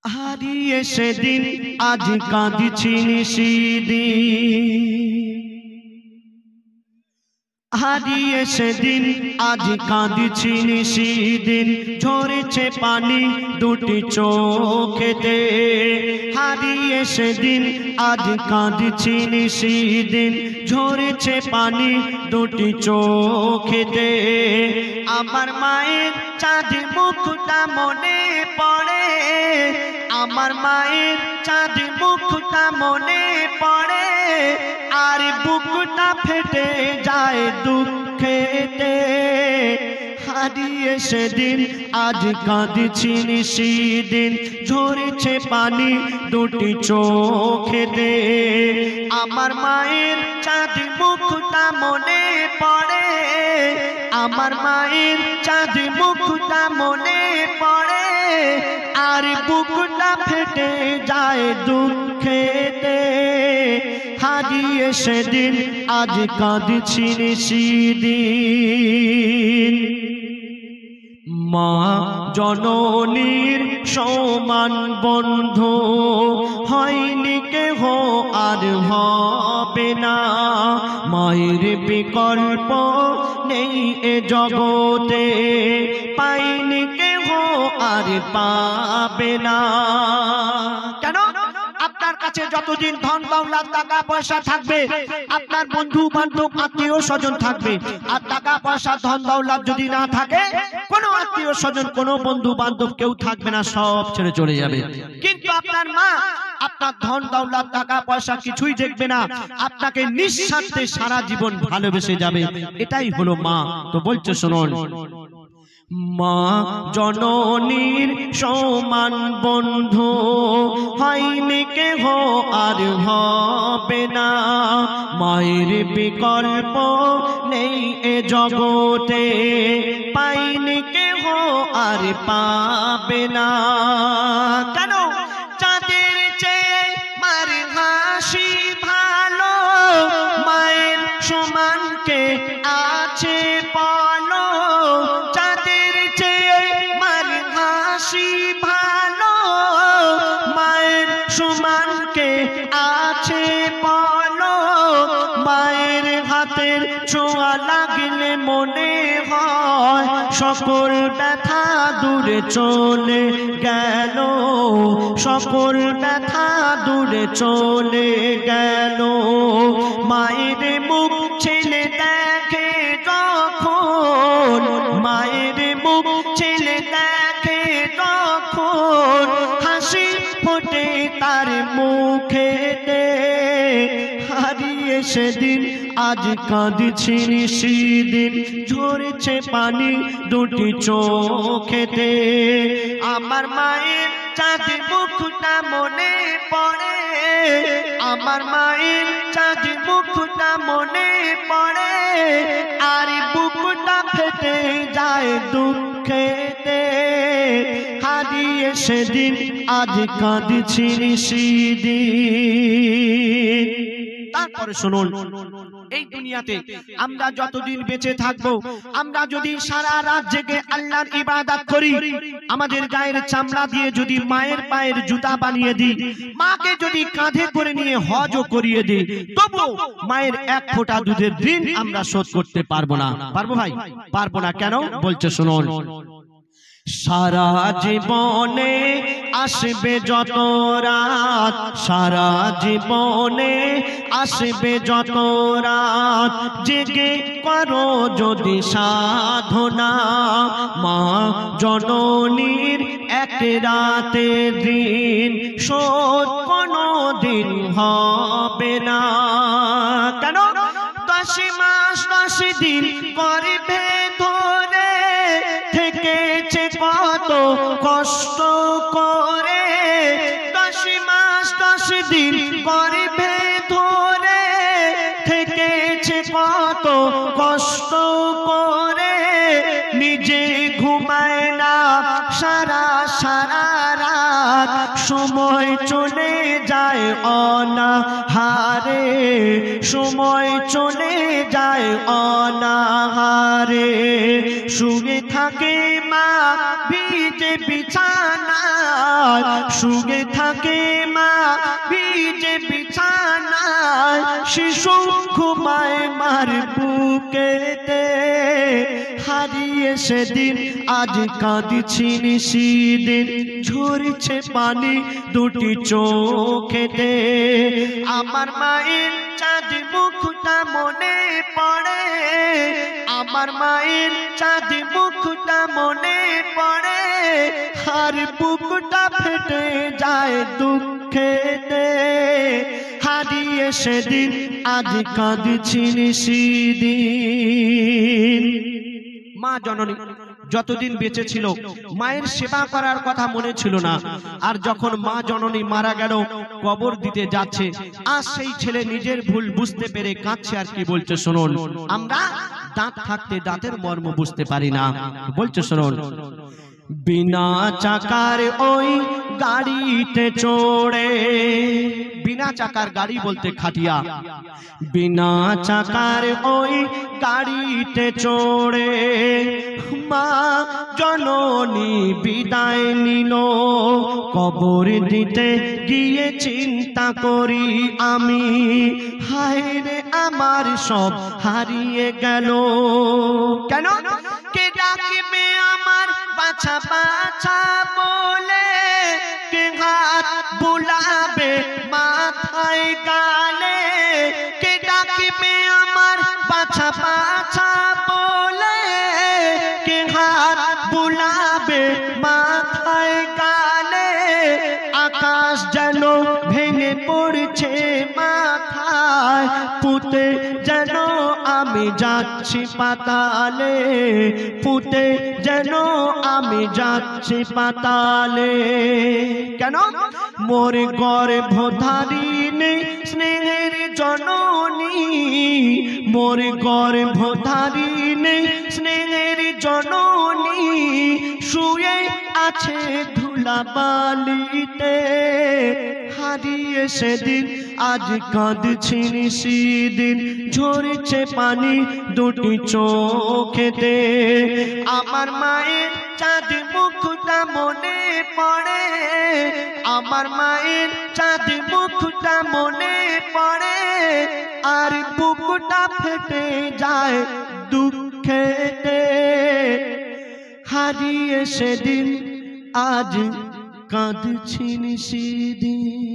হারিয়ে সেদিন আজ কাঁদছি নিশিদিন, হারিয়ে সেদিন আজ কাঁদছি নিশিদিন, ঝরেছে পানি দুটি চোখেতে। হারিয়ে সেদিন আজ কাঁদছি নিশিদিন, ঝরেছে পানি দুটি চোখেতে। আমার মায়ের চাঁদ মুখটা মনে পড়ে, আমার মায়ের চাঁদ মুখটা মনে পড়ে, আর বুকটা ফেটে যায় দুঃখেতে। হারিয়ে সেদিন আজ কাঁদছি নিশিদিন, ঝরেছে পানি দুটি চোখেতে। আমার মায়ের চাঁদ মুখটা মনে পড়ে, আমার মায়ের চাঁদ মুখটা মনে পড়ে, আর বুকটা ফেটে যায় দুঃখেতে। হারিয়ে সেদিন আজ কাঁদছি নিশিদিন। মা জননীর সমান বন্ধু হয়নি কেহ আর হবে না, মায়ের বিকল্প নেই এ জগতে, পাইনি কেহ আর পাবে না। কেন? আপনার কাছে যতদিন ধন দৌলত টাকা পয়সা থাকবে, আপনার বন্ধু বান্ধব আত্মীয় স্বজন থাকবে, আর টাকা পয়সা ধন দৌলত যদি না থাকে, কোনো আত্মীয় স্বজন কোনো বন্ধু বান্ধব কেউ থাকবে না, সব ছেড়ে চলে যাবে। কিন্তু আপনার মা আপনার ধন দৌলত টাকা পয়সা কিছুই দেখবে না, আপনাকে নিঃস্বার্থে সারা জীবন ভালোবেসে যাবে। এটাই হলো মা। তো বলছে শুনুন, মা জননীর সমান বন্ধু হয়নি কেহ আর হবে না, মায়ের বিকল্প নেই এ জগতে, পাইনি কেহ আর পাবে না। কেন? চাঁদের চেয়ে মার হাসি ভালো, মায়ের সমান কে আছে বলো? চাঁদের চেয়ে মার হাসি ভালো, মায়ের সমান কে আছে বলো? মায়ের হাতের ছোঁয়া লাগলে মনে হয় সকল ব্যথা দূরে চলে গেল, সকল ব্যথা দূরে চলে গেল। মায়ের মুখ ছেলে দেখে যখন, মায়ের মুখ ছেলে দেখে যখন, হাসি ফোটে তার মুখেতে। হারিয়ে সেদিন আজ কাঁদছি নিশিদিন, ঝরেছে পানি দুটি চোখেতে। আমার মায়ের চাঁদ মুখটা মনে পড়ে, আমার মায়ের চাঁদ মুখটা মনে পড়ে, আর বুকটা ফেটে যায় দুঃখেতে। হারিয়ে সেদিন আজ কাঁদছি নিশিদিন। তারপরে শুনুন, এই দুনিয়াতে আমরা যতদিন বেঁচে থাকবো, আমরা যদি সারা রাত জেগে আল্লাহর ইবাদত করি, আমাদের গায়ের চামড়া দিয়ে যদি মায়ের পায়ের জুতা বানিয়ে দিই, মাকে যদি কাঁধে করে নিয়ে হজও করিয়ে দিই, তবু মায়ের এক ফোঁটা দুধের ঋণ আমরা শোধ করতে পারবো না। পারবো ভাই? পারবো না। কেন? বলছে শুনুন, সারা জীবনে আসবে যত রাত, সারা জীবনে আসবে যত রাত, জেগে করো যদি সাধনা, মা জননীর এক রাতে দিন শোধ কোনো দিন হবে না। কেন? 10 মাস 10 দিন গর্ভে ধরে থেকেছে কত কষ্ট করে, 10 মাস 10 দিন গর্ভে ধরে থেকেছে কত কষ্ট করে, নিজে ঘুমায় না সারা সারা রাত, সময় চলে যায় অনাহারে, সময় চলে যায় অনাহারে। শুয়ে থাকে মা ভিজে বিছানায়, শুয়ে থাকে মা ভিজে বিছানায়, শিশু ঘুমায় মার বুকেতে। হারিয়ে সেদিন আজ কাঁদছি নিশিদিন, ঝরছে পানি দুটি চোখেতে। আমার মায়ের চাঁদ মুখটা মনে পড়ে, আমার মায়ের চাঁদ মুখটা মনে পড়ে, আর বুকটা ফেটে যায় দুঃখেতে। হারিয়ে সেদিন আজ কাঁদছি নিশিদিন। মা জননী যতদিন বেঁচে ছিল মায়ের সেবা করার কথা মনে ছিল না, আর যখন মা জননী মারা গেল, কবর দিতে যাচ্ছে, আর সেই ছেলে নিজের ভুল বুঝতে পেরে কাঁদছে। আর কি বলছে শুনুন, আমরা দাঁত থাকতে দাঁতের মর্ম বুঝতে পারি না। বলছে শুনুন, বিনা চাকার ওই গাড়িতে চড়ে, বিনা চাকার গাড়ি বলতে খাটিয়া, বিনা চাকার ওই গাড়িতে চড়ে মা জননী বিদায় নিল। কবর দিতে গিয়ে চিন্তা করি আমি, হায় রে আমার সব হারিয়ে গেল। কেন? কে ডাকবে আমার বাছা বাছা বলে, কে হাত বুলাবে মাথায় গালে, কে ডাকবে আমার বাছা বাছা বলে, কে হাত বুলাবে মাথায় গালে। আকাশ যেন ভেঙে পড়ছে মাথায়, পুঁতে যেন আমি যাচ্ছি পাতালে, পুঁতে যেন আমি যাচ্ছি পাতালে। কেন? মোর গর্ভধারিণী স্নেহের জননী, মোর গর্ভধারিণী স্নেহের জননী শুয়ে আছে ধুলাবালিতে। হারিয়ে সেদিন আজ কাঁদছি নিশিদিন, ঝরছে পানি দুটি চোখেতে। আমার মায়ের চাঁদ মুখটা মনে পড়ে, আমার মায়ের চাঁদ মুখটা মনে পড়ে, আর বুকটা ফেটে যায় দুঃখেতে। হারিয়ে সেদিন আজ কাঁদছি নিশিদিন।